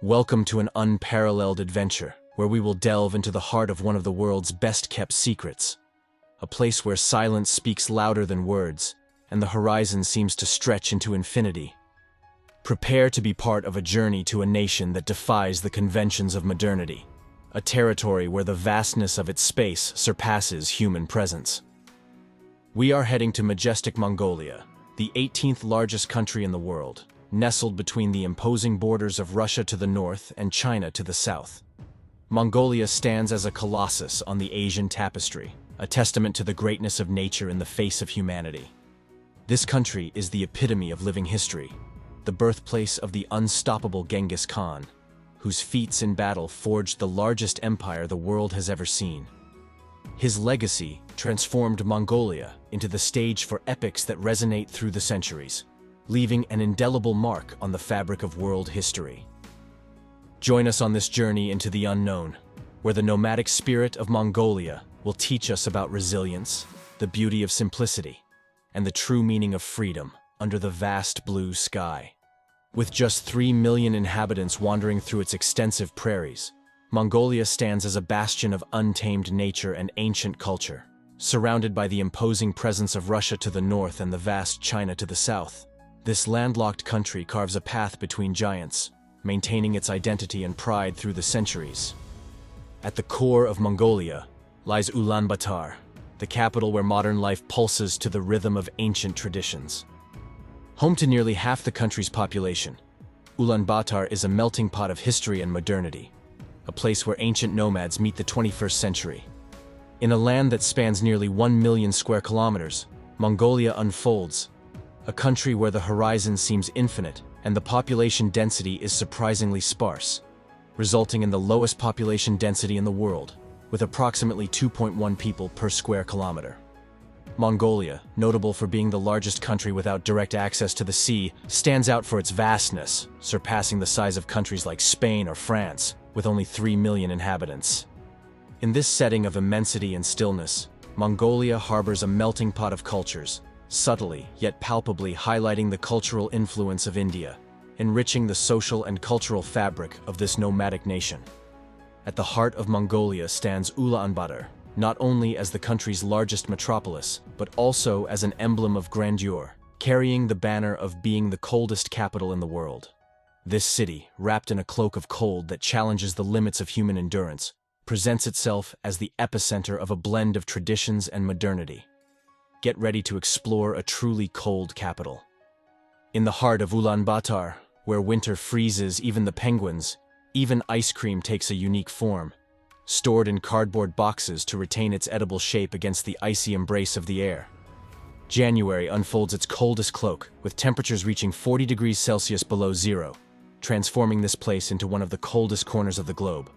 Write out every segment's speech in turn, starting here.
Welcome to an unparalleled adventure, where we will delve into the heart of one of the world's best-kept secrets. A place where silence speaks louder than words, and the horizon seems to stretch into infinity. Prepare to be part of a journey to a nation that defies the conventions of modernity, a territory where the vastness of its space surpasses human presence. We are heading to majestic Mongolia, the 18th largest country in the world, nestled between the imposing borders of Russia to the north and China to the south. Mongolia stands as a colossus on the Asian tapestry, a testament to the greatness of nature in the face of humanity. This country is the epitome of living history, the birthplace of the unstoppable Genghis Khan, whose feats in battle forged the largest empire the world has ever seen. His legacy transformed Mongolia into the stage for epics that resonate through the centuries, leaving an indelible mark on the fabric of world history. Join us on this journey into the unknown, where the nomadic spirit of Mongolia will teach us about resilience, the beauty of simplicity, and the true meaning of freedom under the vast blue sky. With just 3 million inhabitants wandering through its extensive prairies, Mongolia stands as a bastion of untamed nature and ancient culture, surrounded by the imposing presence of Russia to the north and the vast China to the south. This landlocked country carves a path between giants, maintaining its identity and pride through the centuries. At the core of Mongolia lies Ulaanbaatar, the capital where modern life pulses to the rhythm of ancient traditions. Home to nearly half the country's population, Ulaanbaatar is a melting pot of history and modernity, a place where ancient nomads meet the 21st century. In a land that spans nearly 1 million square kilometers, Mongolia unfolds, a country where the horizon seems infinite and the population density is surprisingly sparse, resulting in the lowest population density in the world, with approximately 2.1 people per square kilometer. Mongolia, notable for being the largest country without direct access to the sea, stands out for its vastness, surpassing the size of countries like Spain or France, with only 3 million inhabitants. In this setting of immensity and stillness, Mongolia harbors a melting pot of cultures, subtly yet palpably highlighting the cultural influence of India, enriching the social and cultural fabric of this nomadic nation. At the heart of Mongolia stands Ulaanbaatar, not only as the country's largest metropolis, but also as an emblem of grandeur, carrying the banner of being the coldest capital in the world. This city, wrapped in a cloak of cold that challenges the limits of human endurance, presents itself as the epicenter of a blend of traditions and modernity. Get ready to explore a truly cold capital. In the heart of Ulaanbaatar, where winter freezes even the penguins, even ice cream takes a unique form, stored in cardboard boxes to retain its edible shape against the icy embrace of the air. January unfolds its coldest cloak, with temperatures reaching 40 degrees Celsius below zero, transforming this place into one of the coldest corners of the globe.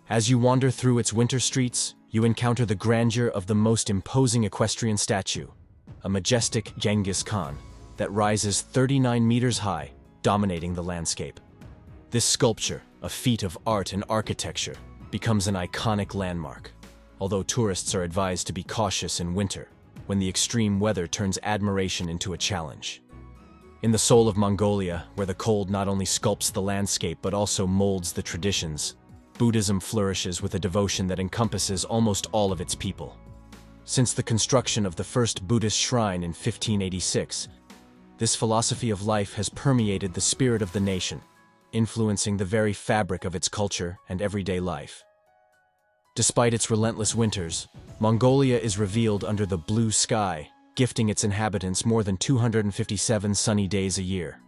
As you wander through its winter streets, you encounter the grandeur of the most imposing equestrian statue, a majestic Genghis Khan that rises 39 meters high, dominating the landscape. This sculpture, a feat of art and architecture, becomes an iconic landmark, although tourists are advised to be cautious in winter, when the extreme weather turns admiration into a challenge. In the soul of Mongolia, where the cold not only sculpts the landscape but also molds the traditions, Buddhism flourishes with a devotion that encompasses almost all of its people. Since the construction of the first Buddhist shrine in 1586, this philosophy of life has permeated the spirit of the nation, influencing the very fabric of its culture and everyday life. Despite its relentless winters, Mongolia is revealed under the blue sky, gifting its inhabitants more than 257 sunny days a year.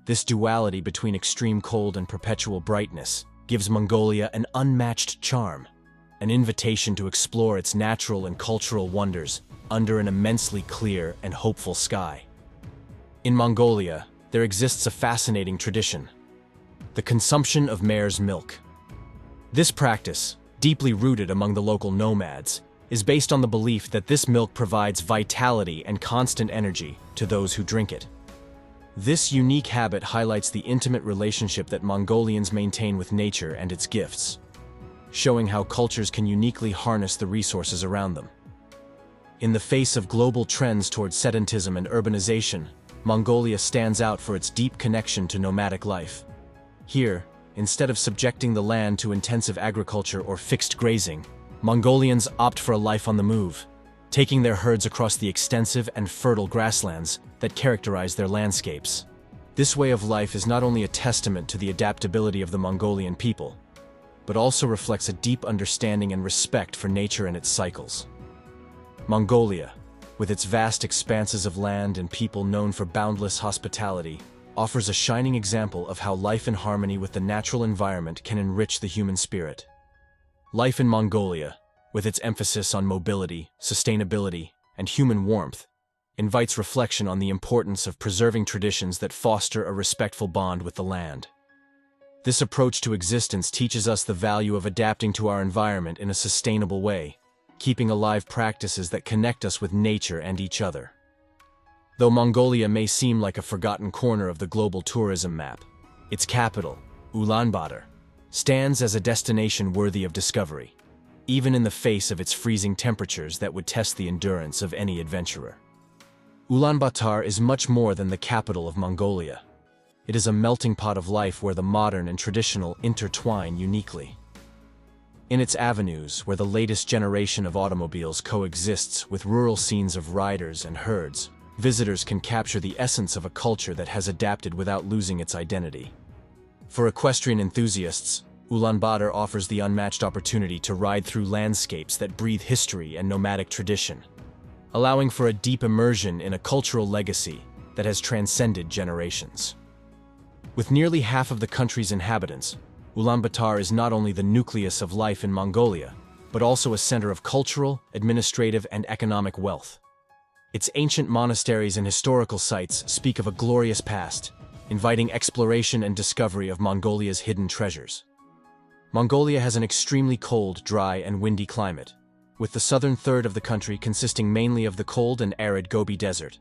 This duality between extreme cold and perpetual brightness gives Mongolia an unmatched charm, an invitation to explore its natural and cultural wonders under an immensely clear and hopeful sky. In Mongolia, there exists a fascinating tradition: the consumption of mare's milk. This practice, deeply rooted among the local nomads, is based on the belief that this milk provides vitality and constant energy to those who drink it. This unique habit highlights the intimate relationship that Mongolians maintain with nature and its gifts, showing how cultures can uniquely harness the resources around them. In the face of global trends towards sedentism and urbanization, Mongolia stands out for its deep connection to nomadic life. Here, Instead of subjecting the land to intensive agriculture or fixed grazing, Mongolians opt for a life on the move, taking their herds across the extensive and fertile grasslands that characterize their landscapes. This way of life is not only a testament to the adaptability of the Mongolian people, but also reflects a deep understanding and respect for nature and its cycles. Mongolia, with its vast expanses of land and people known for boundless hospitality, offers a shining example of how life in harmony with the natural environment can enrich the human spirit. Life in Mongolia, with its emphasis on mobility, sustainability, and human warmth, invites reflection on the importance of preserving traditions that foster a respectful bond with the land. This approach to existence teaches us the value of adapting to our environment in a sustainable way, keeping alive practices that connect us with nature and each other. Though Mongolia may seem like a forgotten corner of the global tourism map, its capital, Ulaanbaatar, stands as a destination worthy of discovery, even in the face of its freezing temperatures that would test the endurance of any adventurer. Ulaanbaatar is much more than the capital of Mongolia. It is a melting pot of life where the modern and traditional intertwine uniquely. In its avenues, where the latest generation of automobiles coexists with rural scenes of riders and herds, visitors can capture the essence of a culture that has adapted without losing its identity. For equestrian enthusiasts, Ulaanbaatar offers the unmatched opportunity to ride through landscapes that breathe history and nomadic tradition, allowing for a deep immersion in a cultural legacy that has transcended generations. With nearly half of the country's inhabitants, Ulaanbaatar is not only the nucleus of life in Mongolia, but also a center of cultural, administrative, and economic wealth. Its ancient monasteries and historical sites speak of a glorious past, inviting exploration and discovery of Mongolia's hidden treasures. Mongolia has an extremely cold, dry, and windy climate, with the southern third of the country consisting mainly of the cold and arid Gobi Desert,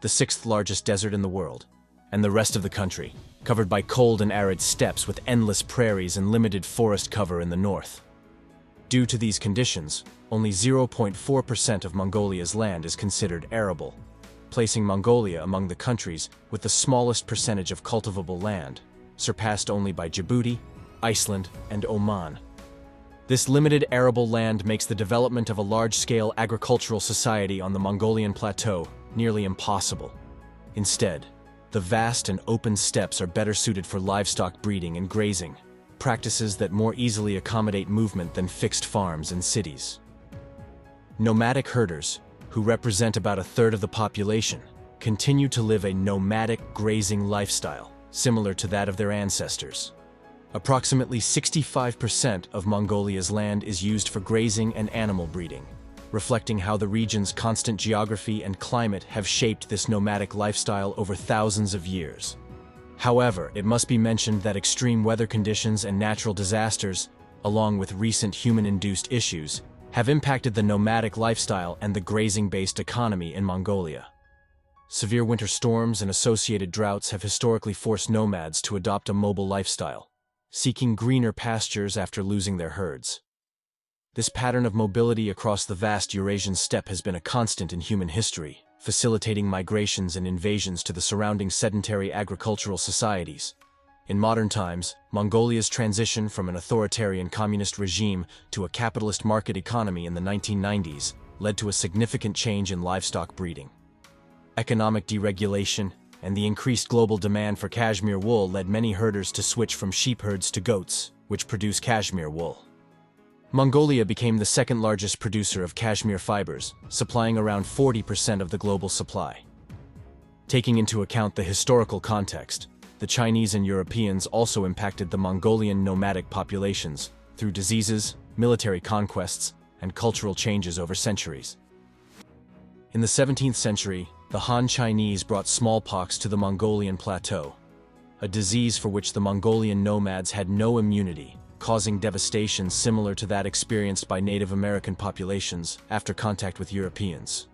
the sixth largest desert in the world, and the rest of the country, covered by cold and arid steppes with endless prairies and limited forest cover in the north. Due to these conditions, only 0.4% of Mongolia's land is considered arable, placing Mongolia among the countries with the smallest percentage of cultivable land, surpassed only by Djibouti, Iceland, and Oman. This limited arable land makes the development of a large-scale agricultural society on the Mongolian plateau nearly impossible. Instead, the vast and open steppes are better suited for livestock breeding and grazing, practices that more easily accommodate movement than fixed farms and cities. Nomadic herders, who represent about a third of the population, continue to live a nomadic grazing lifestyle, similar to that of their ancestors. Approximately 65% of Mongolia's land is used for grazing and animal breeding, reflecting how the region's constant geography and climate have shaped this nomadic lifestyle over thousands of years. However, it must be mentioned that extreme weather conditions and natural disasters, along with recent human-induced issues, have impacted the nomadic lifestyle and the grazing-based economy in Mongolia. Severe winter storms and associated droughts have historically forced nomads to adopt a mobile lifestyle, seeking greener pastures after losing their herds. This pattern of mobility across the vast Eurasian steppe has been a constant in human history, facilitating migrations and invasions to the surrounding sedentary agricultural societies. In modern times, Mongolia's transition from an authoritarian communist regime to a capitalist market economy in the 1990s led to a significant change in livestock breeding. Economic deregulation and the increased global demand for cashmere wool led many herders to switch from sheep herds to goats, which produce cashmere wool. Mongolia became the second largest producer of cashmere fibers, supplying around 40% of the global supply. Taking into account the historical context, the Chinese and Europeans also impacted the Mongolian nomadic populations through diseases, military conquests, and cultural changes over centuries. In the 17th century, the Han Chinese brought smallpox to the Mongolian plateau, a disease for which the Mongolian nomads had no immunity, causing devastation similar to that experienced by Native American populations after contact with Europeans.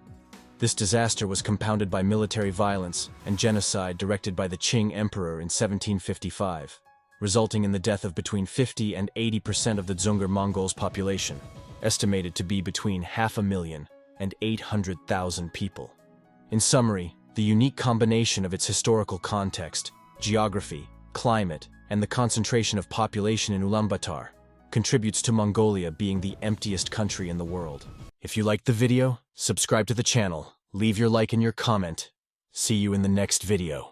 This disaster was compounded by military violence and genocide directed by the Qing Emperor in 1755, resulting in the death of between 50 and 80% of the Dzungar Mongols' population, estimated to be between 500,000 and 800,000 people. In summary, the unique combination of its historical context, geography, climate, and the concentration of population in Ulaanbaatar contributes to Mongolia being the emptiest country in the world. If you liked the video, subscribe to the channel, leave your like and your comment. See you in the next video.